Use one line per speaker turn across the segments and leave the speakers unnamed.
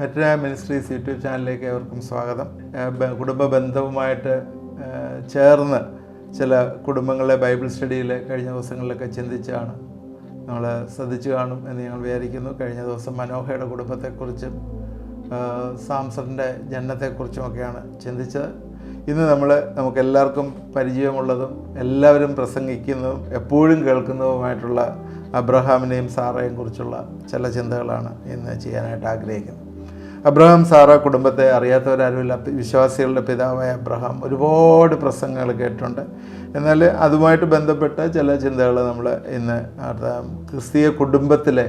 മെറ്റന ministries YouTube ചാനലിലേക്ക് ഏവർക്കും സ്വാഗതം. കുടുംബ ബന്ധവുമായിട്ട് ചേർന്ന് ചില കുടുംബങ്ങളെ ബൈബിൾ സ്റ്റഡിയിൽ കഴിഞ്ഞ ദിവസങ്ങളിലൊക്കെ ചിന്തിച്ചാണ് നമ്മൾ ശ്രദ്ധിച്ചു കാണും എന്ന് ഞങ്ങൾ വിചാരിക്കുന്നു. കഴിഞ്ഞ ദിവസം മനോഹയുടെ കുടുംബത്തെക്കുറിച്ചും സാംസണിൻ്റെ ജനനത്തെക്കുറിച്ചുമൊക്കെയാണ് ചിന്തിച്ചത്. ഇന്ന് നമുക്കെല്ലാവർക്കും പരിചയമുള്ളതും എല്ലാവരും പ്രസംഗിക്കുന്നതും എപ്പോഴും കേൾക്കുന്നതുമായിട്ടുള്ള അബ്രഹാമിനെയും സാറയെയും കുറിച്ചുള്ള ചില ചിന്തകളാണ് ഇന്ന് ചെയ്യാനായിട്ട് ആഗ്രഹിക്കുന്നത്. അബ്രഹാം സാറ കുടുംബത്തെ അറിയാത്തവരാരുമില്ല. വിശ്വാസികളുടെ പിതാവായ അബ്രഹാം ഒരുപാട് പ്രസംഗങ്ങൾ കേട്ടിട്ടുണ്ട്. എന്നാൽ അതുമായിട്ട് ബന്ധപ്പെട്ട ചില ചിന്തകൾ നമ്മൾ ഇന്ന് ക്രിസ്തീയ കുടുംബത്തിലെ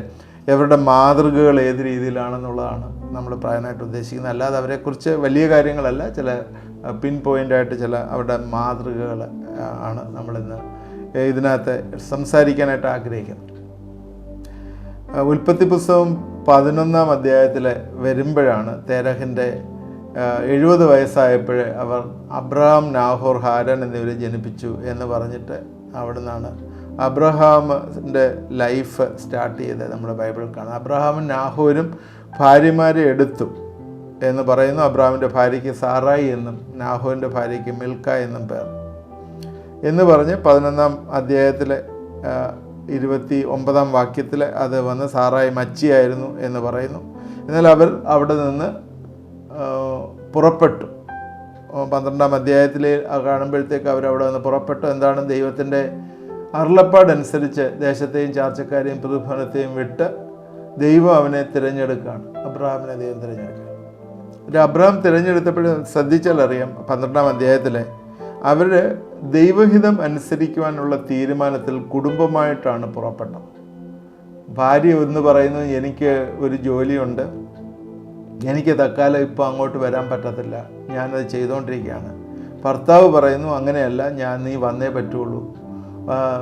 അവരുടെ മാതൃകകൾ ഏത് രീതിയിലാണെന്നുള്ളതാണ് നമ്മൾ പറയാനായിട്ട് ഉദ്ദേശിക്കുന്നത്. അല്ലാതെ അവരെക്കുറിച്ച് വലിയ കാര്യങ്ങളല്ല, ചില പിൻ പോയിൻ്റായിട്ട് ചില അവരുടെ മാതൃകകൾ ആണ് നമ്മളിന്ന് ഇതിനകത്ത് സംസാരിക്കാനായിട്ട് ആഗ്രഹിക്കുന്നത്. ഉൽപ്പത്തി പുസ്തകം 11-ാം അധ്യായത്തിൽ വരുമ്പോഴാണ് തേരഹിൻ്റെ 70 വയസ്സായപ്പോൾ അവർ അബ്രഹാം, നാഹോർ, ഹാരാൻ എന്നിവരെ ജനിപ്പിച്ചു എന്ന് പറഞ്ഞിട്ട് അവിടെ നിന്നാണ് അബ്രഹാമിൻ്റെ ലൈഫ് സ്റ്റാർട്ട് ചെയ്ത് നമ്മുടെ ബൈബിളിൽ കാണാം. അബ്രഹാമും നാഹോരും ഭാര്യമാരെ എടുത്തു എന്ന് പറയുന്നു. അബ്രഹാമിൻ്റെ ഭാര്യയ്ക്ക് സാറായി എന്നും നാഹോറിൻ്റെ ഭാര്യയ്ക്ക് മിൽക്ക എന്നും പേർ എന്ന് പറഞ്ഞ് 11-ാം അധ്യായത്തിലെ 29-ാം വാക്യത്തിൽ അത് വന്ന് സാറായി മച്ചിയായിരുന്നു എന്ന് പറയുന്നു. എന്നാൽ അവർ അവിടെ നിന്ന് പുറപ്പെട്ടു. 12-ാം അധ്യായത്തിൽ കാണുമ്പോഴത്തേക്ക് അവരവിടെ നിന്ന് പുറപ്പെട്ടു. എന്താണ്? ദൈവത്തിൻ്റെ അരുളപ്പാടനുസരിച്ച് ദേശത്തെയും ചാർച്ചക്കാരെയും പ്രതിഭവനത്തെയും വിട്ട് ദൈവം അവനെ തിരഞ്ഞെടുക്കുകയാണ്. അബ്രഹാമിനെ ദൈവം തിരഞ്ഞെടുക്കുക. അബ്രഹാം തിരഞ്ഞെടുത്തപ്പോൾ ശ്രദ്ധിച്ചാൽ അറിയാം, 12-ാം അധ്യായത്തിൽ അവർ ദൈവഹിതം അനുസരിക്കുവാനുള്ള തീരുമാനത്തിൽ കുടുംബമായിട്ടാണ് പുറപ്പെട്ടത്. ഭാര്യ എന്ന് പറയുന്നത്, എനിക്ക് ഒരു ജോലിയുണ്ട്, എനിക്ക് തൽക്കാലം ഇപ്പോൾ അങ്ങോട്ട് വരാൻ പറ്റത്തില്ല, ഞാനത് ചെയ്തുകൊണ്ടിരിക്കുകയാണ്. ഭർത്താവ് പറയുന്നു, അങ്ങനെയല്ല, നീ വന്നേ പറ്റുള്ളൂ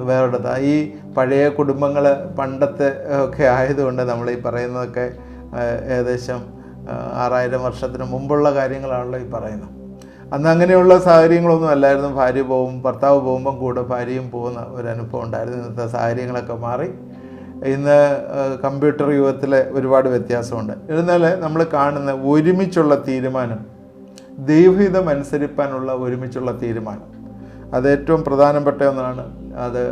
വേറെടുത്ത. ഈ പഴയ കുടുംബങ്ങൾ പണ്ടത്തെ ഒക്കെ ആയതുകൊണ്ട് നമ്മൾ ഈ പറയുന്നതൊക്കെ ഏകദേശം 6000 വർഷത്തിന് മുമ്പുള്ള കാര്യങ്ങളാണല്ലോ ഈ പറയുന്നത്. അന്ന് അങ്ങനെയുള്ള സാഹചര്യങ്ങളൊന്നും അല്ലായിരുന്നു. ഭാര്യ ഭർത്താവ് പോകുമ്പം കൂടെ ഭാര്യയും പോകുന്ന ഒരു അനുഭവം ഉണ്ടായിരുന്നു. ഇന്നത്തെ സാഹചര്യങ്ങളൊക്കെ മാറി. ഇന്ന് കമ്പ്യൂട്ടർ യുഗത്തിലെ ഒരുപാട് വ്യത്യാസമുണ്ട്. എന്നാൽ നമ്മൾ കാണുന്ന ഒരുമിച്ചുള്ള തീരുമാനം, ദൈവഹിതം അനുസരിപ്പാനുള്ള ഒരുമിച്ചുള്ള തീരുമാനം, അത് ഏറ്റവും പ്രധാനപ്പെട്ട ഒന്നാണ്. അത്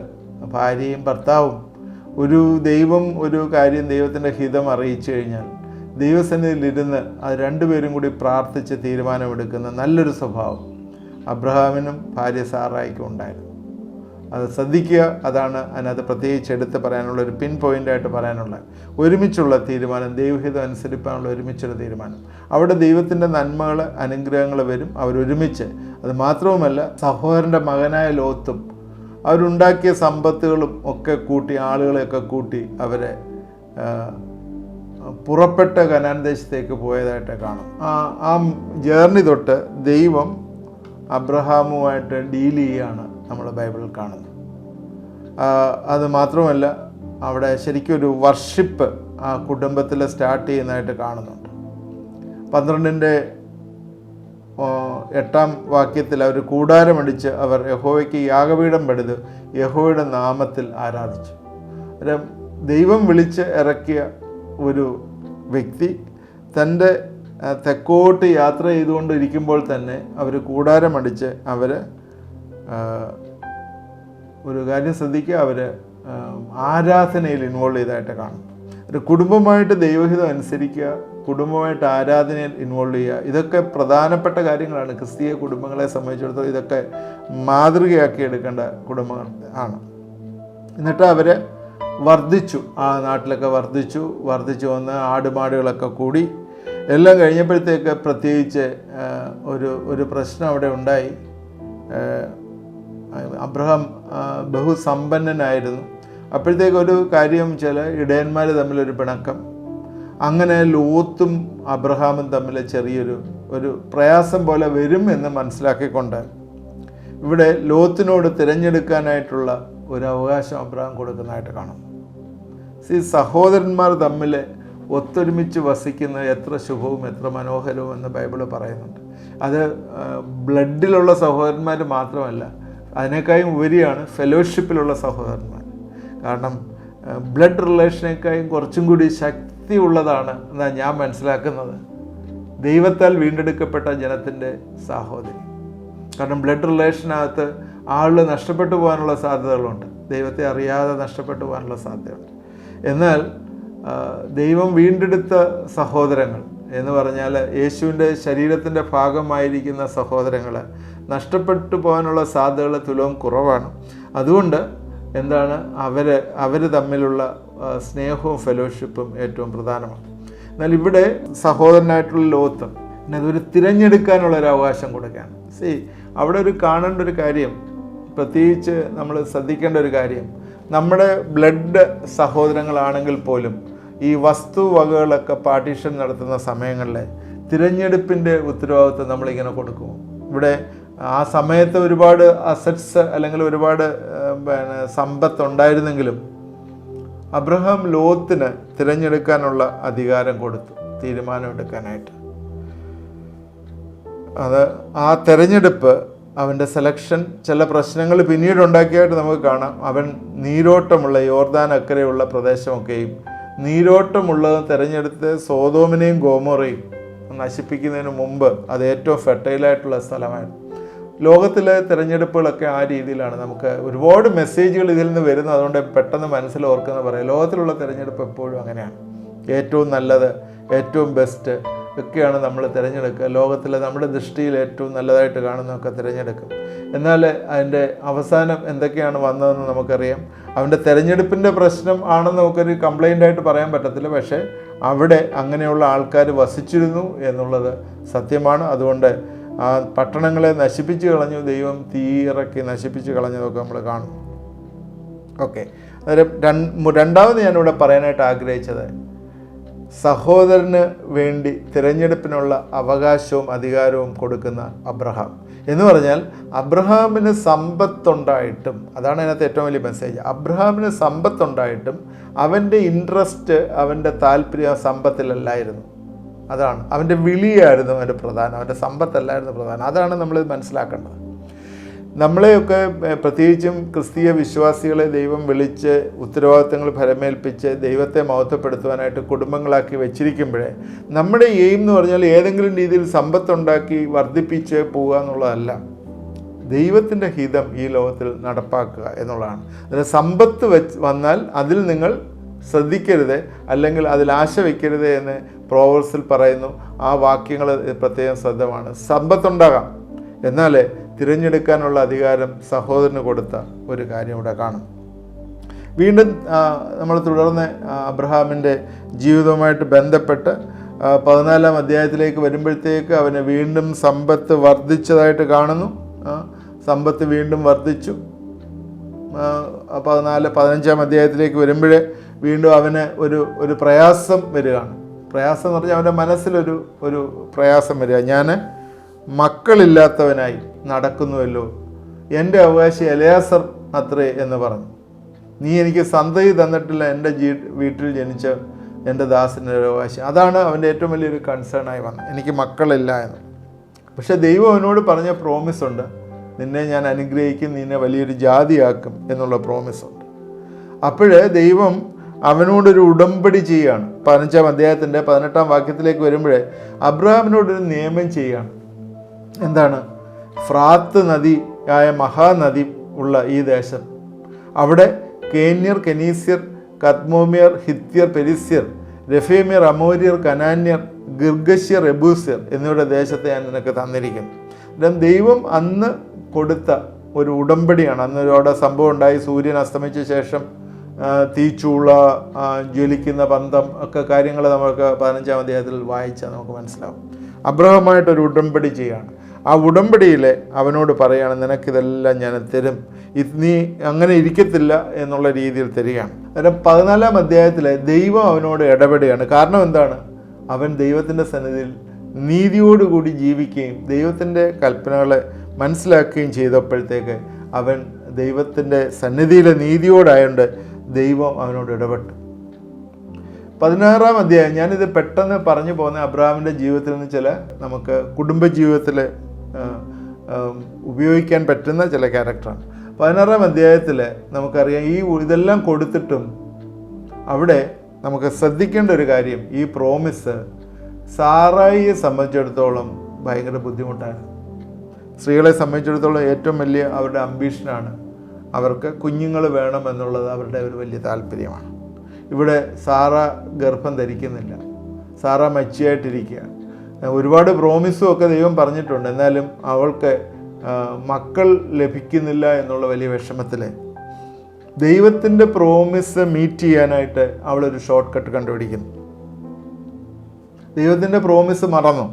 ഭാര്യയും ഭർത്താവും ഒരു കാര്യം ദൈവത്തിൻ്റെ ഹിതം അറിയിച്ചു കഴിഞ്ഞാൽ ദൈവസന്നിധിയിലിരുന്ന് അത് രണ്ടുപേരും കൂടി പ്രാർത്ഥിച്ച് തീരുമാനമെടുക്കുന്ന നല്ലൊരു സ്വഭാവം അബ്രഹാമിനും ഭാര്യ സാറായിക്കും ഉണ്ടായിരുന്നു. അത് ശ്രദ്ധിക്കുക. അതാണ് അതിനകത്ത് പ്രത്യേകിച്ച് എടുത്ത് പറയാനുള്ള ഒരു പിൻ പോയിൻ്റായിട്ട് പറയാനുള്ള ഒരുമിച്ചുള്ള തീരുമാനം, ദൈവഹിതം അനുസരിപ്പാനുള്ള ഒരുമിച്ചുള്ള തീരുമാനം. അവിടെ ദൈവത്തിൻ്റെ നന്മകൾ, അനുഗ്രഹങ്ങൾ വരും. അവരൊരുമിച്ച്, അത് മാത്രവുമല്ല സഹോദരൻ്റെ മകനായ ലോത്തും അവരുണ്ടാക്കിയ സമ്പത്തുകളും ഒക്കെ കൂട്ടി, ആളുകളെയൊക്കെ കൂട്ടി അവരെ പുറപ്പെട്ട കനാൻ ദേശത്തേക്ക് പോയതായിട്ട് കാണും. ആ ജേർണി തൊട്ട് ദൈവം അബ്രഹാമുമായിട്ട് ഡീൽ ചെയ്യുകയാണ് നമ്മൾ ബൈബിളിൽ കാണുന്നത്. അത് മാത്രമല്ല അവിടെ ശരിക്കും ഒരു വർഷിപ്പ് ആ കുടുംബത്തിൽ സ്റ്റാർട്ട് ചെയ്യുന്നതായിട്ട് കാണുന്നുണ്ട്. 12-ന്റെ 8-ാം വാക്യത്തിൽ അവർ കൂടാരമടിച്ച് അവർ യഹോവയ്ക്ക് യാഗപീഠം പണിത് യഹോവയുടെ നാമത്തിൽ ആരാധിച്ചു. ദൈവം വിളിച്ച് ഇറക്കിയ ഒരു വ്യക്തി തൻ്റെ തെക്കോട്ട് യാത്ര ചെയ്തുകൊണ്ടിരിക്കുമ്പോൾ തന്നെ അവർ കൂടാരമടിച്ച് അവർ ഒരു കാര്യം ശ്രദ്ധിക്കുക, അവർ ആരാധനയിൽ ഇൻവോൾവ് ചെയ്തതായിട്ട് കാണും. ഒരു കുടുംബമായിട്ട് ദൈവഹിതം അനുസരിക്കുക, കുടുംബമായിട്ട് ആരാധനയിൽ ഇൻവോൾവ് ചെയ്യുക, ഇതൊക്കെ പ്രധാനപ്പെട്ട കാര്യങ്ങളാണ്. ക്രിസ്തീയ കുടുംബങ്ങളെ സംബന്ധിച്ചിടത്തോളം ഇതൊക്കെ മാതൃകയാക്കി എടുക്കേണ്ട കുടുംബങ്ങൾ ആണ്. എന്നിട്ട് അവർ വർദ്ധിച്ചു, ആ നാട്ടിലൊക്കെ വർദ്ധിച്ചു വന്ന് ആടുമാടുകളൊക്കെ കൂടി എല്ലാം കഴിഞ്ഞപ്പോഴത്തേക്ക് പ്രത്യേകിച്ച് ഒരു പ്രശ്നം അവിടെ ഉണ്ടായി. അബ്രഹാം ബഹുസമ്പന്നനായിരുന്നു. അപ്പോഴത്തേക്ക് ഒരു കാര്യം, ചില ഇടയന്മാർ തമ്മിലൊരു പിണക്കം. അങ്ങനെ ലോത്തും അബ്രഹാമും തമ്മിൽ ചെറിയൊരു പ്രയാസം പോലെ വരും എന്ന് മനസ്സിലാക്കിക്കൊണ്ട് ഇവിടെ ലോത്തിനോട് തിരഞ്ഞെടുക്കാനായിട്ടുള്ള ഒരു അവകാശം അബ്രഹാം കൊടുക്കുന്നതായിട്ട് കാണും. സഹോദരന്മാർ തമ്മിൽ ഒത്തൊരുമിച്ച് വസിക്കുന്നത് എത്ര ശുഭവും എത്ര മനോഹരവും എന്ന് ബൈബിള് പറയുന്നുണ്ട്. അത് ബ്ലഡിലുള്ള സഹോദരന്മാർ മാത്രമല്ല, അതിനേക്കാളും ഉപരിയാണ് ഫെലോഷിപ്പിലുള്ള സഹോദരന്മാർ. കാരണം ബ്ലഡ് റിലേഷനേക്കാളും കുറച്ചും കൂടി ശക്തിയുള്ളതാണ് എന്നാണ് ഞാൻ മനസ്സിലാക്കുന്നത് ദൈവത്താൽ വീണ്ടെടുക്കപ്പെട്ട ജനത്തിൻ്റെ സാഹോദര്യം. കാരണം ബ്ലഡ് റിലേഷനകത്ത് ആളുകൾ നഷ്ടപ്പെട്ടു പോകാനുള്ള സാധ്യതകളുണ്ട്, ദൈവത്തെ അറിയാതെ നഷ്ടപ്പെട്ടു പോകാനുള്ള സാധ്യതയുണ്ട്. എന്നാൽ ദൈവം വീണ്ടെടുത്ത സഹോദരങ്ങൾ എന്ന് പറഞ്ഞാൽ യേശുവിൻ്റെ ശരീരത്തിൻ്റെ ഭാഗമായിരിക്കുന്ന സഹോദരങ്ങൾ നഷ്ടപ്പെട്ടു പോകാനുള്ള സാധ്യതകൾ തുലവും കുറവാണ്. അതുകൊണ്ട് എന്താണ് അവർ തമ്മിലുള്ള സ്നേഹവും ഫെലോഷിപ്പും ഏറ്റവും പ്രധാനമാണ്. എന്നാൽ ഇവിടെ സഹോദരനായിട്ടുള്ള ലോത്ത് അതൊരു തിരഞ്ഞെടുക്കാനുള്ളൊരു അവകാശം കൊടുക്കുകയാണ്. അവിടെ കാണേണ്ട ഒരു കാര്യം, പ്രത്യേകിച്ച് നമ്മൾ ശ്രദ്ധിക്കേണ്ട ഒരു കാര്യം, നമ്മുടെ ബ്ലഡ് സഹോദരങ്ങളാണെങ്കിൽ പോലും ഈ വസ്തുവകകളൊക്കെ പാർട്ടീഷൻ നടത്തുന്ന സമയങ്ങളിൽ തിരഞ്ഞെടുപ്പിൻ്റെ ഉത്തരവാദിത്വം നമ്മളിങ്ങനെ കൊടുക്കും. ഇവിടെ ആ സമയത്ത് ഒരുപാട് അസറ്റ്സ് അല്ലെങ്കിൽ ഒരുപാട് സമ്പത്തുണ്ടായിരുന്നെങ്കിലും അബ്രഹാം ലോത്തിന് തിരഞ്ഞെടുക്കാനുള്ള അധികാരം കൊടുത്തു, തീരുമാനമെടുക്കാനായിട്ട്. ആ തിരഞ്ഞെടുപ്പ്, അവൻ്റെ സെലക്ഷൻ ചില പ്രശ്നങ്ങൾ പിന്നീട് ഉണ്ടാക്കിയായിട്ട് നമുക്ക് കാണാം. അവൻ നീരോട്ടമുള്ള യോർദാൻ അക്കരെയുള്ള പ്രദേശമൊക്കെയും നീരോട്ടമുള്ളത് തിരഞ്ഞെടുത്ത് സോതോമിനെയും ഗോമോറയും നശിപ്പിക്കുന്നതിന് മുമ്പ് അത് ഏറ്റവും ഫെർട്ടൈലായിട്ടുള്ള സ്ഥലമായിരുന്നു. ലോകത്തിലെ തിരഞ്ഞെടുപ്പുകളൊക്കെ ആ രീതിയിലാണ്. നമുക്ക് ഒരുപാട് മെസ്സേജുകൾ ഇതിൽ നിന്ന് വരുന്നു, അതുകൊണ്ട് പെട്ടെന്ന് മനസ്സിൽ ഓർക്കുന്ന പറയാം. ലോകത്തിലുള്ള തിരഞ്ഞെടുപ്പ് എപ്പോഴും അങ്ങനെയാണ്. ഏറ്റവും നല്ലത്, ഏറ്റവും ബെസ്റ്റ് ഒക്കെയാണ് നമ്മൾ തിരഞ്ഞെടുക്കുക. ലോകത്തിലെ നമ്മുടെ ദൃഷ്ടിയിൽ ഏറ്റവും നല്ലതായിട്ട് കാണുന്നതൊക്കെ തിരഞ്ഞെടുക്കും. എന്നാൽ അതിൻ്റെ അവസാനം എന്തൊക്കെയാണ് വന്നതെന്ന് നമുക്കറിയാം. അവൻ്റെ തിരഞ്ഞെടുപ്പിൻ്റെ പ്രശ്നം ആണെന്ന് നമുക്കൊരു കംപ്ലൈൻ്റായിട്ട് പറയാൻ പറ്റത്തില്ല. പക്ഷേ അവിടെ അങ്ങനെയുള്ള ആൾക്കാർ വസിച്ചിരുന്നു എന്നുള്ളത് സത്യമാണ്. അതുകൊണ്ട് ആ പട്ടണങ്ങളെ നശിപ്പിച്ച് കളഞ്ഞു, ദൈവം തീയിറക്കി നശിപ്പിച്ച് കളഞ്ഞതൊക്കെ നമ്മൾ കാണും. ഓക്കെ, അന്നേരം രണ്ടാമത് ഞാനിവിടെ പറയാനായിട്ട് ആഗ്രഹിച്ചത്, സഹോദരന് വേണ്ടി തിരഞ്ഞെടുപ്പിനുള്ള അവകാശവും അധികാരവും കൊടുക്കുന്ന അബ്രഹാം എന്ന് പറഞ്ഞാൽ, അബ്രഹാമിന് സമ്പത്തുണ്ടായിട്ടും, അതാണ് അതിനകത്ത് ഏറ്റവും വലിയ മെസ്സേജ്, അബ്രഹാമിന് സമ്പത്തുണ്ടായിട്ടും അവൻ്റെ ഇൻട്രസ്റ്റ്, അവൻ്റെ താല്പര്യം സമ്പത്തിലല്ലായിരുന്നു. അതാണ് അവൻ്റെ വിളിയായിരുന്നു അവൻ്റെ പ്രധാനം, അവൻ്റെ സമ്പത്തല്ലായിരുന്നു പ്രധാനം. അതാണ് നമ്മൾ മനസ്സിലാക്കേണ്ടത്. നമ്മളെയൊക്കെ പ്രത്യേകിച്ചും ക്രിസ്തീയ വിശ്വാസികളെ ദൈവം വിളിച്ച് ഉത്തരവാദിത്തങ്ങൾ ഫലമേൽപ്പിച്ച് ദൈവത്തെ മഹത്വപ്പെടുത്തുവാനായിട്ട് കുടുംബങ്ങളാക്കി വെച്ചിരിക്കുമ്പോഴേ നമ്മുടെ എയിം എന്ന് പറഞ്ഞാൽ ഏതെങ്കിലും രീതിയിൽ സമ്പത്തുണ്ടാക്കി വർദ്ധിപ്പിച്ച് പോവുക എന്നുള്ളതല്ല, ദൈവത്തിൻ്റെ ഹിതം ഈ ലോകത്തിൽ നടപ്പാക്കുക എന്നുള്ളതാണ്. അതിന് സമ്പത്ത് വന്നാൽ അതിൽ നിങ്ങൾ ശ്രദ്ധിക്കരുത്, അല്ലെങ്കിൽ അതിൽ ആശ വയ്ക്കരുത് എന്ന് പ്രോവേഴ്സിൽ പറയുന്നു. ആ വാക്യങ്ങൾ പ്രത്യേകം ശ്രദ്ധമാണ്. സമ്പത്തുണ്ടാകാം, എന്നാൽ തിരഞ്ഞെടുക്കാനുള്ള അധികാരം സഹോദരന് കൊടുത്ത ഒരു കാര്യം ഇവിടെ കാണും. വീണ്ടും നമ്മൾ തുടർന്ന് അബ്രഹാമിൻ്റെ ജീവിതവുമായിട്ട് ബന്ധപ്പെട്ട് 14-ാം അധ്യായത്തിലേക്ക് വരുമ്പോഴത്തേക്ക് അവന് വീണ്ടും സമ്പത്ത് വർദ്ധിച്ചതായിട്ട് കാണുന്നു. സമ്പത്ത് വീണ്ടും വർദ്ധിച്ചു. 15-ാം അധ്യായത്തിലേക്ക് വരുമ്പോഴേ വീണ്ടും അവന് ഒരു പ്രയാസം വരികയാണ്. പ്രയാസം എന്ന് പറഞ്ഞാൽ അവൻ്റെ മനസ്സിലൊരു പ്രയാസം വരിക. ഞാൻ മക്കളില്ലാത്തവനായി നടക്കുന്നുവല്ലോ, എൻ്റെ അവകാശി എലയാസർ അത്രേ എന്ന് പറഞ്ഞു. നീ എനിക്ക് സന്തതി തന്നിട്ടില്ല, എൻ്റെ വീട്ടിൽ ജനിച്ച എൻ്റെ ദാസൻ്റെ അവകാശി. അതാണ് അവൻ്റെ ഏറ്റവും വലിയൊരു കൺസേണായി വന്നത്, എനിക്ക് മക്കളില്ല എന്ന്. പക്ഷെ ദൈവം അവനോട് പറഞ്ഞ പ്രോമിസുണ്ട്, നിന്നെ ഞാൻ അനുഗ്രഹിക്കും, നിന്നെ വലിയൊരു ജാതിയാക്കും എന്നുള്ള പ്രോമിസുണ്ട്. അപ്പോഴേ ദൈവം അവനോടൊരു ഉടമ്പടി ചെയ്യുകയാണ്. 15-ാം അധ്യായത്തിൻ്റെ 18-ാം വാക്യത്തിലേക്ക് വരുമ്പോഴേ അബ്രഹാമിനോടൊരു നിയമം ചെയ്യുകയാണ്. എന്താണ്? ഫ്രാത്ത് നദിയായ മഹാനദി ഉള്ള ഈ ദേശം, അവിടെ കേന്യർ, കെനീസ്യർ, കദ്മോമ്യർ, ഹിത്യർ, പെരിസ്യർ, രഫേമ്യർ, അമോര്യർ, കനാന്യർ, ഗിർഗശ്യർ, എബൂസ്യർ എന്നിവരുടെ ദേശത്തെ ഞാൻ നിനക്ക് തന്നിരിക്കുന്നു. ദൈവം അന്ന് കൊടുത്ത ഒരു ഉടമ്പടിയാണ്. അന്ന് അവിടെ സംഭവം ഉണ്ടായി. സൂര്യൻ അസ്തമിച്ച ശേഷം തീച്ചൂള, ജ്വലിക്കുന്ന പന്തം ഒക്കെ കാര്യങ്ങൾ നമുക്ക് 15-ാം അധ്യായത്തിൽ വായിച്ചാൽ നമുക്ക് മനസ്സിലാവും. അബ്രഹാമായിട്ടൊരു ഉടമ്പടി ചെയ്യുകയാണ്. ആ ഉടമ്പടിയിൽ അവനോട് പറയുകയാണ്, നിനക്കിതെല്ലാം ഞാൻ തരും, നീ അങ്ങനെ ഇരിക്കത്തില്ല എന്നുള്ള രീതിയിൽ തരികയാണ്. അന്നേരം 14-ാം അധ്യായത്തിൽ ദൈവം അവനോട് ഇടപെടുകയാണ്. കാരണം എന്താണ്? അവൻ ദൈവത്തിൻ്റെ സന്നിധിയിൽ നീതിയോടുകൂടി ജീവിക്കുകയും ദൈവത്തിൻ്റെ കൽപ്പനകളെ മനസ്സിലാക്കുകയും ചെയ്തപ്പോഴത്തേക്ക് അവൻ ദൈവത്തിൻ്റെ സന്നിധിയിലെ നീതിയോടായതുകൊണ്ട് ദൈവം അവനോട് ഇടപെട്ടു. 16-ാം അധ്യായം, ഞാനിത് പെട്ടെന്ന് പറഞ്ഞു പോകുന്ന അബ്രഹാമിൻ്റെ ജീവിതത്തിൽ നിന്ന് ചില നമുക്ക് കുടുംബജീവിതത്തിൽ ഉപയോഗിക്കാൻ പറ്റുന്ന ചില ക്യാരക്ടറാണ്. 16-ാം അധ്യായത്തിൽ നമുക്കറിയാം, ഇതെല്ലാം കൊടുത്തിട്ടും അവിടെ നമുക്ക് ശ്രദ്ധിക്കേണ്ട ഒരു കാര്യം, ഈ പ്രോമിസ് സാറായിയെ സംബന്ധിച്ചിടത്തോളം ഭയങ്കര ബുദ്ധിമുട്ടായിരുന്നു. സ്ത്രീകളെ സംബന്ധിച്ചിടത്തോളം ഏറ്റവും വലിയ അവരുടെ അംബീഷനാണ്, അവർക്ക് കുഞ്ഞുങ്ങൾ വേണമെന്നുള്ളത് അവരുടെ ഒരു വലിയ താല്പര്യമാണ്. ഇവിടെ സാറ ഗർഭം ധരിക്കുന്നില്ല, സാറ മച്ചിയായിട്ടിരിക്കുക. ഒരുപാട് പ്രോമിസും ഒക്കെ ദൈവം പറഞ്ഞിട്ടുണ്ട്, എന്നാലും അവൾക്ക് മക്കൾ ലഭിക്കുന്നില്ല എന്നുള്ള വലിയ വിഷമത്തിൽ ദൈവത്തിൻ്റെ പ്രോമിസ് മീറ്റ് ചെയ്യാനായിട്ട് അവളൊരു ഷോർട്ട് കട്ട് കണ്ടുപിടിക്കുന്നു. ദൈവത്തിൻ്റെ പ്രോമിസ് മറന്നു.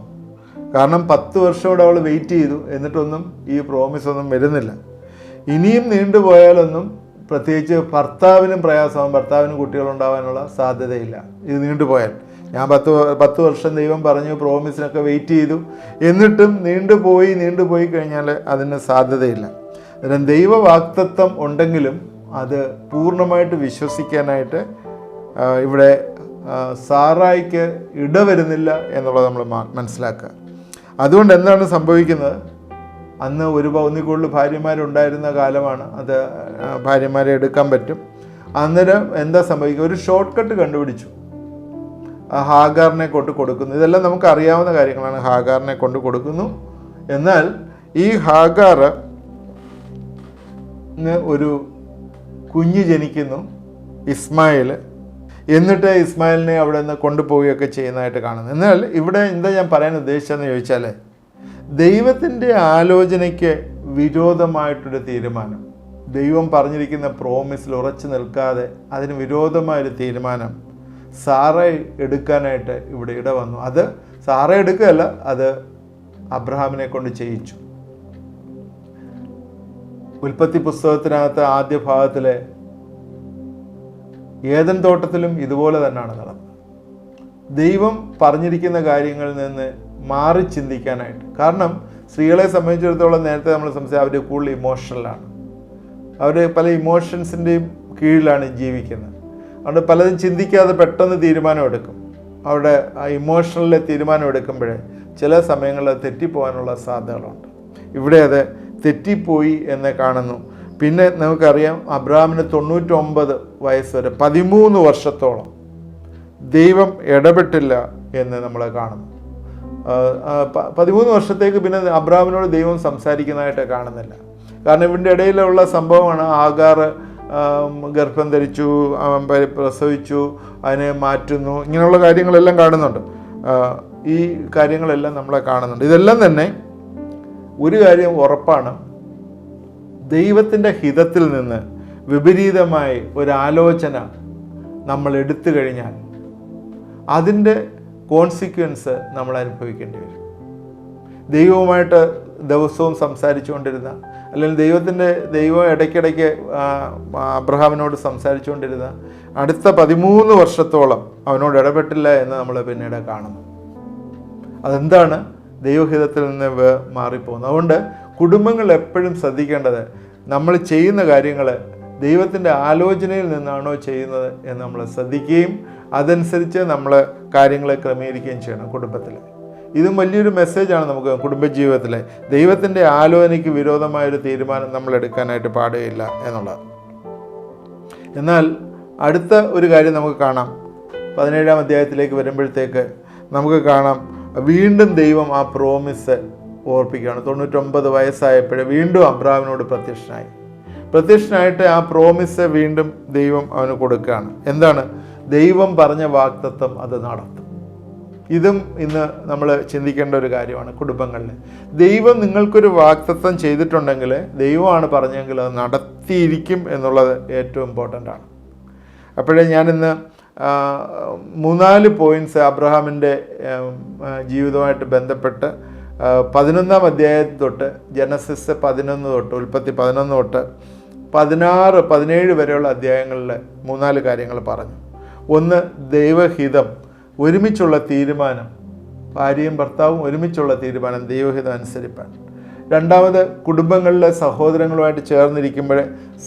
കാരണം 10 വർഷമോടെ അവൾ വെയിറ്റ് ചെയ്തു, എന്നിട്ടൊന്നും ഈ പ്രോമിസ് ഒന്നും വരുന്നില്ല. ഇനിയും നീണ്ടുപോയാലൊന്നും, പ്രത്യേകിച്ച് ഭർത്താവിനും പ്രയാസമാകും, ഭർത്താവിനും കുട്ടികളുണ്ടാകാനുള്ള സാധ്യതയില്ല ഇത് നീണ്ടുപോയാൽ. ഞാൻ 10 വർഷം ദൈവം പറഞ്ഞു, പ്രോമിസിനൊക്കെ വെയിറ്റ് ചെയ്തു, എന്നിട്ടും നീണ്ടുപോയി കഴിഞ്ഞാൽ അതിന് സാധ്യതയില്ല. അന്നേരം ദൈവവാഗ്ദത്തം ഉണ്ടെങ്കിലും അത് പൂർണ്ണമായിട്ട് വിശ്വസിക്കാനായിട്ട് ഇവിടെ സാറായിക്ക് ഇടവരുന്നില്ല എന്നുള്ളത് നമ്മൾ മനസ്സിലാക്കുക. അതുകൊണ്ട് എന്താണ് സംഭവിക്കുന്നത്? അന്ന് ഒന്നിൽ കൂടുതൽ ഭാര്യമാരുണ്ടായിരുന്ന കാലമാണ്, അത് ഭാര്യമാരെ എടുക്കാൻ പറ്റും. അന്നേരം എന്താ സംഭവിക്കുക? ഒരു ഷോർട്ട് കട്ട് കണ്ടുപിടിച്ചു. ഹാഗാറിനെ കൊണ്ട് കൊടുക്കുന്നു. ഇതെല്ലാം നമുക്ക് അറിയാവുന്ന കാര്യങ്ങളാണ്. ഹാഗാറിനെ കൊണ്ട് കൊടുക്കുന്നു. എന്നാൽ ഈ ഹാഗാർ ഒരു കുഞ്ഞ് ജനിക്കുന്നു, ഇസ്മായിൽ. എന്നിട്ട് ഇസ്മായിലിനെ അവിടെ നിന്ന് കൊണ്ടുപോവുകയൊക്കെ ചെയ്യുന്നതായിട്ട് കാണുന്നു. എന്നാൽ ഇവിടെ എന്താ ഞാൻ പറയാൻ ഉദ്ദേശിച്ചതെന്ന് ചോദിച്ചാൽ, ദൈവത്തിൻ്റെ ആലോചനയ്ക്ക് വിരോധമായിട്ടൊരു തീരുമാനം, ദൈവം പറഞ്ഞിരിക്കുന്ന പ്രോമിസിൽ ഉറച്ചു നിൽക്കാതെ അതിന് വിരോധമായൊരു തീരുമാനം സാറ എടുക്കാനായിട്ട് ഇവിടെ ഇടവന്നു. അത് സാറ എടുക്കുകയല്ല, അത് അബ്രഹാമിനെ കൊണ്ട് ചെയ്യിച്ചു. ഉൽപ്പത്തി പുസ്തകത്തിനകത്ത് ആദ്യ ഭാഗത്തിലെ ഏദൻ തോട്ടത്തിലും ഇതുപോലെ തന്നെയാണ് നടന്നത്. ദൈവം പറഞ്ഞിരിക്കുന്ന കാര്യങ്ങളിൽ നിന്ന് മാറി ചിന്തിക്കാനായിട്ട്. കാരണം സ്ത്രീകളെ സംബന്ധിച്ചിടത്തോളം നേരത്തെ നമ്മൾ സംസാരിച്ച അവർ കൂടുതൽ ഇമോഷണലാണ്. അവർ പല ഇമോഷൻസിൻ്റെയും കീഴിലാണ് ജീവിക്കുന്നത്. അതുകൊണ്ട് പലതും ചിന്തിക്കാതെ പെട്ടെന്ന് തീരുമാനമെടുക്കും. അവിടെ ആ ഇമോഷണലിലെ തീരുമാനം എടുക്കുമ്പോഴേ ചില സമയങ്ങളിൽ തെറ്റിപ്പോകാനുള്ള സാധ്യതകളുണ്ട്. ഇവിടെ അത് തെറ്റിപ്പോയി എന്ന് കാണുന്നു. പിന്നെ നമുക്കറിയാം, അബ്രഹാമിന് 99 വയസ്സ് വരെ 13 വർഷത്തോളം ദൈവം ഇടപെട്ടില്ല എന്ന് നമ്മൾ കാണുന്നു. 13 വർഷത്തേക്ക് പിന്നെ അബ്രഹാമിനോട് ദൈവം സംസാരിക്കുന്നതായിട്ട് കാണുന്നില്ല. കാരണം ഇവരുടെ ഇടയിലുള്ള സംഭവമാണ്, ആഗാർ ഗർഭം ധരിച്ചു, പ്രസവിച്ചു, അതിനെ മാറ്റുന്നു, ഇങ്ങനെയുള്ള കാര്യങ്ങളെല്ലാം കാണുന്നുണ്ട്. ഈ കാര്യങ്ങളെല്ലാം നമ്മളെ കാണുന്നുണ്ട്. ഇതെല്ലാം തന്നെ ഒരു കാര്യം ഉറപ്പാണ്, ദൈവത്തിൻ്റെ ഹിതത്തിൽ നിന്ന് വിപരീതമായി ഒരാലോചന നമ്മൾ എടുത്തു കഴിഞ്ഞാൽ അതിൻ്റെ കോൺസിക്വൻസ് നമ്മൾ അനുഭവിക്കേണ്ടി വരും. ദൈവവുമായിട്ട് ദിവസവും സംസാരിച്ചുകൊണ്ടിരുന്ന, അല്ലെങ്കിൽ ദൈവം ഇടയ്ക്കിടയ്ക്ക് അബ്രഹാമിനോട് സംസാരിച്ചുകൊണ്ടിരുന്ന അടുത്ത 13 വർഷത്തോളം അവനോട് ഇടപെട്ടില്ല എന്ന് നമ്മൾ പിന്നീട് കാണുന്നു. അതെന്താണ്? ദൈവഹിതത്തിൽ നിന്ന് മാറിപ്പോകുന്നു. അതുകൊണ്ട് കുടുംബങ്ങൾ എപ്പോഴും ശ്രദ്ധിക്കേണ്ടത്, നമ്മൾ ചെയ്യുന്ന കാര്യങ്ങൾ ദൈവത്തിൻ്റെ ആലോചനയിൽ നിന്നാണോ ചെയ്യുന്നത് എന്ന് നമ്മൾ ശ്രദ്ധിക്കുകയും അതനുസരിച്ച് നമ്മൾ കാര്യങ്ങളെ ക്രമീകരിക്കുകയും ചെയ്യണം കുടുംബത്തിൽ. ഇതും വലിയൊരു മെസ്സേജാണ് നമുക്ക് കുടുംബജീവിതത്തിലെ. ദൈവത്തിൻ്റെ ആലോചനയ്ക്ക് വിരോധമായൊരു തീരുമാനം നമ്മൾ എടുക്കാനായിട്ട് പാടുകയില്ല എന്നുള്ളത്. എന്നാൽ അടുത്ത ഒരു കാര്യം നമുക്ക് കാണാം. 17-ാം അധ്യായത്തിലേക്ക് വരുമ്പോഴത്തേക്ക് നമുക്ക് കാണാം, വീണ്ടും ദൈവം ആ പ്രോമിസ് ഓർപ്പിക്കുകയാണ്. 99 വയസ്സായപ്പോഴേ വീണ്ടും അബ്രഹാമിനോട് പ്രത്യക്ഷനായിട്ട് ആ പ്രോമിസ് വീണ്ടും ദൈവം അവന് കൊടുക്കുകയാണ്. എന്താണ്? ദൈവം പറഞ്ഞ വാഗ്ദത്തം അത് നടത്തും. ഇതും ഇന്ന് നമ്മൾ ചിന്തിക്കേണ്ട ഒരു കാര്യമാണ് കുടുംബങ്ങളിൽ. ദൈവം നിങ്ങൾക്കൊരു വാഗ്ദത്തം ചെയ്തിട്ടുണ്ടെങ്കിൽ, ദൈവമാണ് പറഞ്ഞെങ്കിൽ അത് നടത്തിയിരിക്കും എന്നുള്ളത് ഏറ്റവും ഇമ്പോർട്ടൻ്റ് ആണ്. അപ്പോഴേ ഞാനിന്ന് 3-4 പോയിൻറ്റ്സ് അബ്രഹാമിൻ്റെ ജീവിതവുമായിട്ട് ബന്ധപ്പെട്ട് 11-ാം അധ്യായത്തിൽ തൊട്ട്, ജനസിസ് 11 തൊട്ട്, ഉൽപ്പത്തി 11 തൊട്ട് 16, 17 വരെയുള്ള അധ്യായങ്ങളിൽ 3-4 കാര്യങ്ങൾ പറഞ്ഞു. ഒന്ന്, ദൈവഹിതം, ഒരുമിച്ചുള്ള തീരുമാനം, ഭാര്യയും ഭർത്താവും ഒരുമിച്ചുള്ള തീരുമാനം, ദൈവഹിതം അനുസരിപ്പാൻ. രണ്ടാമത്, കുടുംബങ്ങളിലെ സഹോദരങ്ങളുമായിട്ട് ചേർന്നിരിക്കുമ്പോൾ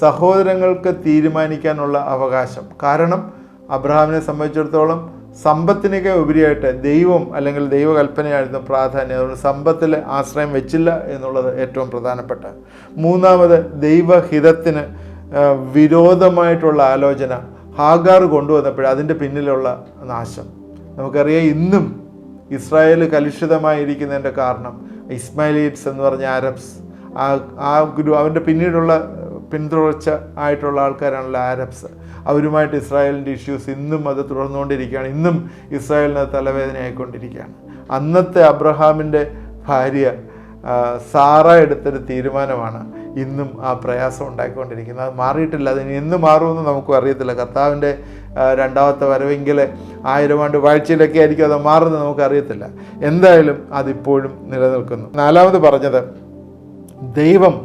സഹോദരങ്ങൾക്ക് തീരുമാനിക്കാനുള്ള അവകാശം. കാരണം അബ്രഹാമിനെ സംബന്ധിച്ചിടത്തോളം സമ്പത്തിനൊക്കെ ഉപരിയായിട്ട് ദൈവം അല്ലെങ്കിൽ ദൈവകൽപ്പനയായിരുന്നു പ്രാധാന്യം. അതുകൊണ്ട് സമ്പത്തിൽ ആശ്രയം വെച്ചില്ല എന്നുള്ളത് ഏറ്റവും പ്രധാനപ്പെട്ട. മൂന്നാമത്, ദൈവഹിതത്തിന് വിരോധമായിട്ടുള്ള ആലോചന ഹാഗാർ കൊണ്ടുവന്നപ്പോൾ അതിൻ്റെ പിന്നിലുള്ള നാശം നമുക്കറിയാം. ഇന്നും ഇസ്രായേൽ കലുഷിതമായിരിക്കുന്നതിൻ്റെ കാരണം ഇസ്മായിലീറ്റ്സ് എന്ന് പറഞ്ഞ അറബ്സ്, അവൻ്റെ പിന്നീടുള്ള പിന്തുടർച്ച ആയിട്ടുള്ള ആൾക്കാരാണല്ലോ അറബ്സ്. അവരുമായിട്ട് ഇസ്രായേലിൻ്റെ ഇഷ്യൂസ് ഇന്നും അത് തുടർന്നുകൊണ്ടിരിക്കുകയാണ്. ഇന്നും ഇസ്രായേലിന് തലവേദനയായിക്കൊണ്ടിരിക്കുകയാണ്. അന്നത്തെ അബ്രഹാമിൻ്റെ ഭാര്യ സാറ എടുത്തൊരു തീരുമാനമാണ് ഇന്നും ആ പ്രയാസം ഉണ്ടാക്കിക്കൊണ്ടിരിക്കുന്നത്. അത് മാറിയിട്ടില്ല. അതിന് എന്ന് മാറുമെന്ന് നമുക്കും അറിയത്തില്ല. കർത്താവിൻ്റെ രണ്ടാമത്തെ വരവെങ്കിൽ 1000 ആണ്ട് വാഴ്ചയിലൊക്കെ ആയിരിക്കും അത് മാറുന്നത്, നമുക്കറിയത്തില്ല. എന്തായാലും അതിപ്പോഴും നിലനിൽക്കുന്നു. 4ാമത് പറഞ്ഞത്, ദൈവം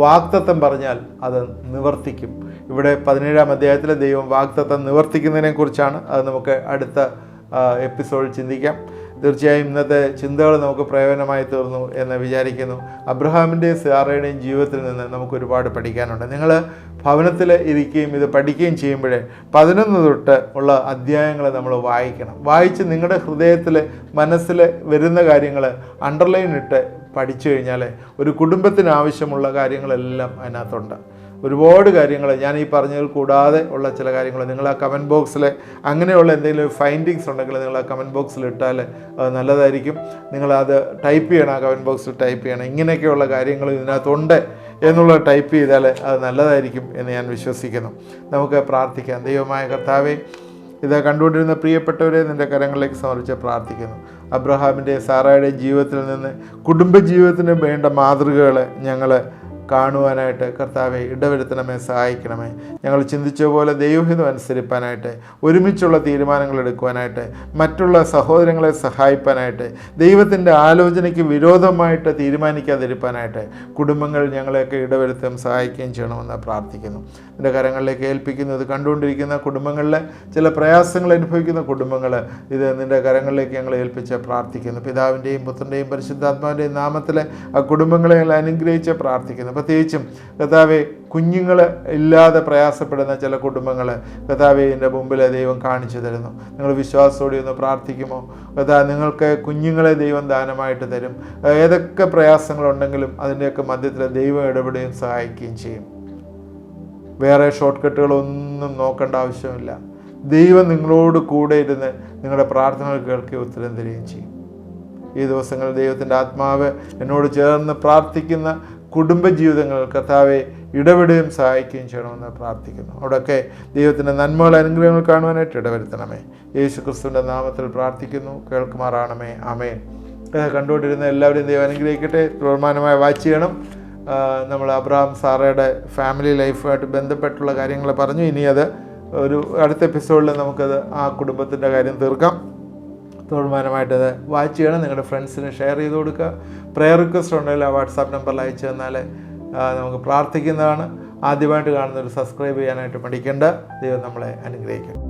വാഗ്ദത്തം പറഞ്ഞാൽ അത് നിവർത്തിക്കും. ഇവിടെ 17-ാം അധ്യായത്തിലെ ദൈവം വാഗ്ദത്തം നിവർത്തിക്കുന്നതിനെ കുറിച്ചാണ്. അത് നമുക്ക് അടുത്ത എപ്പിസോഡിൽ ചിന്തിക്കാം. തീർച്ചയായും ഇന്നത്തെ ചിന്തകൾ നമുക്ക് പ്രയോജനമായി തീർന്നു എന്ന് വിചാരിക്കുന്നു. അബ്രഹാമിൻ്റെയും സാറയുടെയും ജീവിതത്തിൽ നിന്ന് നമുക്ക് ഒരുപാട് പഠിക്കാനുണ്ട്. നിങ്ങൾ ഭവനത്തിൽ ഇരിക്കുകയും ഇത് പഠിക്കുകയും ചെയ്യുമ്പോഴേ 11 തൊട്ട് ഉള്ള അധ്യായങ്ങൾ നമ്മൾ വായിക്കണം. വായിച്ച് നിങ്ങളുടെ ഹൃദയത്തിൽ മനസ്സിൽ വരുന്ന കാര്യങ്ങൾ അണ്ടർലൈൻ ഇട്ട് പഠിച്ചു കഴിഞ്ഞാൽ ഒരു കുടുംബത്തിന് ആവശ്യമുള്ള കാര്യങ്ങളെല്ലാം അതിനകത്തുണ്ട്. ഒരുപാട് കാര്യങ്ങൾ ഞാൻ ഈ പറഞ്ഞതിൽ കൂടാതെ ഉള്ള ചില കാര്യങ്ങൾ നിങ്ങൾ ആ കമൻറ്റ് ബോക്സിൽ അങ്ങനെയുള്ള എന്തെങ്കിലും ഫൈൻഡിങ്സ് ഉണ്ടെങ്കിൽ നിങ്ങൾ ആ കമൻറ്റ് ബോക്സിൽ ഇട്ടാൽ നല്ലതായിരിക്കും. നിങ്ങളത് ടൈപ്പ് ചെയ്യണം, ആ കമൻറ്റ് ബോക്സിൽ ടൈപ്പ് ചെയ്യണം. ഇങ്ങനെയൊക്കെയുള്ള കാര്യങ്ങൾ ഇതിനകത്തുണ്ട് എന്നുള്ളത് ടൈപ്പ് ചെയ്താൽ അത് നല്ലതായിരിക്കും എന്ന് ഞാൻ വിശ്വസിക്കുന്നു. നമുക്ക് പ്രാർത്ഥിക്കാം. ദൈവമായ കർത്താവേ, ഇത് കണ്ടുകൊണ്ടിരുന്ന പ്രിയപ്പെട്ടവരെ നിൻ്റെ കരങ്ങളിലേക്ക് സമർപ്പിച്ച് പ്രാർത്ഥിക്കുന്നു. അബ്രഹാമിൻ്റെ സാറയുടെ ജീവിതത്തിൽ നിന്ന് കുടുംബജീവിതത്തിന് വേണ്ട മാതൃകകൾ ഞങ്ങൾ കാണുവാനായിട്ട് കർത്താവെ ഇടവരുത്തണമേ, സഹായിക്കണമേ. ഞങ്ങൾ ചിന്തിച്ച പോലെ ദൈവഹിതം അനുസരിപ്പാനായിട്ട്, ഒരുമിച്ചുള്ള തീരുമാനങ്ങൾ എടുക്കുവാനായിട്ട്, മറ്റുള്ള സഹോദരങ്ങളെ സഹായിപ്പാനായിട്ട്, ദൈവത്തിൻ്റെ ആലോചനയ്ക്ക് വിരോധമായിട്ട് തീരുമാനിക്കാതിരിക്കാനായിട്ട് കുടുംബങ്ങൾ ഞങ്ങളെയൊക്കെ ഇടവരുത്തുകയും സഹായിക്കുകയും ചെയ്യണമെന്ന് പ്രാർത്ഥിക്കുന്നു. എൻ്റെ കരങ്ങളിലേക്ക് ഏൽപ്പിക്കുന്നു. ഇത് കണ്ടുകൊണ്ടിരിക്കുന്ന കുടുംബങ്ങളിലെ ചില പ്രയാസങ്ങൾ അനുഭവിക്കുന്ന കുടുംബങ്ങൾ ഇത് നിൻ്റെ കരങ്ങളിലേക്ക് ഞങ്ങൾ ഏൽപ്പിച്ച് പ്രാർത്ഥിക്കുന്നു. പിതാവിൻ്റെയും പുത്രൻ്റെയും പരിശുദ്ധാത്മാവിൻ്റെയും നാമത്തിൽ ആ കുടുംബങ്ങളെ അനുഗ്രഹിച്ച് പ്രാർത്ഥിക്കുന്നു. പ്രത്യേകിച്ചും കർത്താവെ, കുഞ്ഞുങ്ങൾ ഇല്ലാതെ പ്രയാസപ്പെടുന്ന ചില കുടുംബങ്ങൾ കർത്താവെ എൻ്റെ മുമ്പിൽ ദൈവം കാണിച്ചു തരുന്നു. നിങ്ങൾ വിശ്വാസത്തോടെ ഒന്ന് പ്രാർത്ഥിക്കുമോ? കർത്താവ്, നിങ്ങൾക്ക് കുഞ്ഞുങ്ങളെ ദൈവം ദാനമായിട്ട് തരും. ഏതൊക്കെ പ്രയാസങ്ങളുണ്ടെങ്കിലും അതിൻ്റെയൊക്കെ മധ്യത്തിൽ ദൈവം ഇടപെടുകയും സഹായിക്കുകയും ചെയ്യും. വേറെ ഷോർട്ട് കട്ടുകളൊന്നും നോക്കേണ്ട ആവശ്യമില്ല. ദൈവം നിങ്ങളോട് കൂടെ ഇരുന്ന് നിങ്ങളുടെ പ്രാർത്ഥനകൾ കേൾക്കുകയും ഉത്തരം തരികയും ചെയ്യും. ഈ ദിവസങ്ങളിൽ ദൈവത്തിൻ്റെ ആത്മാവ് എന്നോട് ചേർന്ന് പ്രാർത്ഥിക്കുന്ന കുടുംബജീവിതങ്ങൾ കർത്താവെ ഇടപെടുകയും സഹായിക്കുകയും ചെയ്യണമെന്ന് പ്രാർത്ഥിക്കുന്നു. അവിടെയൊക്കെ ദൈവത്തിൻ്റെ നന്മകൾ അനുഗ്രഹങ്ങൾ കാണുവാനായിട്ട് ഇടവരുത്തണമേ. യേശു ക്രിസ്തുവിൻ്റെ നാമത്തിൽ പ്രാർത്ഥിക്കുന്നു, കേൾക്കുമാറാണമേ. ആമേൻ. കണ്ടുകൊണ്ടിരുന്ന എല്ലാവരെയും ദൈവം അനുഗ്രഹിക്കട്ടെ. തുടർമാനമായി വാച്ച് ചെയ്യണം. നമ്മൾ അബ്രഹാം സാറയുടെ ഫാമിലി ലൈഫുമായിട്ട് ബന്ധപ്പെട്ടുള്ള കാര്യങ്ങൾ പറഞ്ഞു. ഇനി അത് ഒരു അടുത്ത എപ്പിസോഡിൽ നമുക്കത് ആ കുടുംബത്തിൻ്റെ കാര്യം തീർക്കാം. തുടർമാനമായിട്ടത് വാച്ച് ചെയ്യണം. നിങ്ങളുടെ ഫ്രണ്ട്സിന് ഷെയർ ചെയ്ത് കൊടുക്കുക. പ്രെയർ റിക്വസ്റ്റ് ഉണ്ടെങ്കിൽ ആ വാട്സാപ്പ് നമ്പറിൽ അയച്ചു തന്നാൽ നമുക്ക് പ്രാർത്ഥിക്കുന്നതാണ്. ആദ്യമായിട്ട് കാണുന്നവർ സബ്സ്ക്രൈബ് ചെയ്യാനായിട്ട് മടിക്കേണ്ട. ദൈവം നമ്മളെ അനുഗ്രഹിക്കും.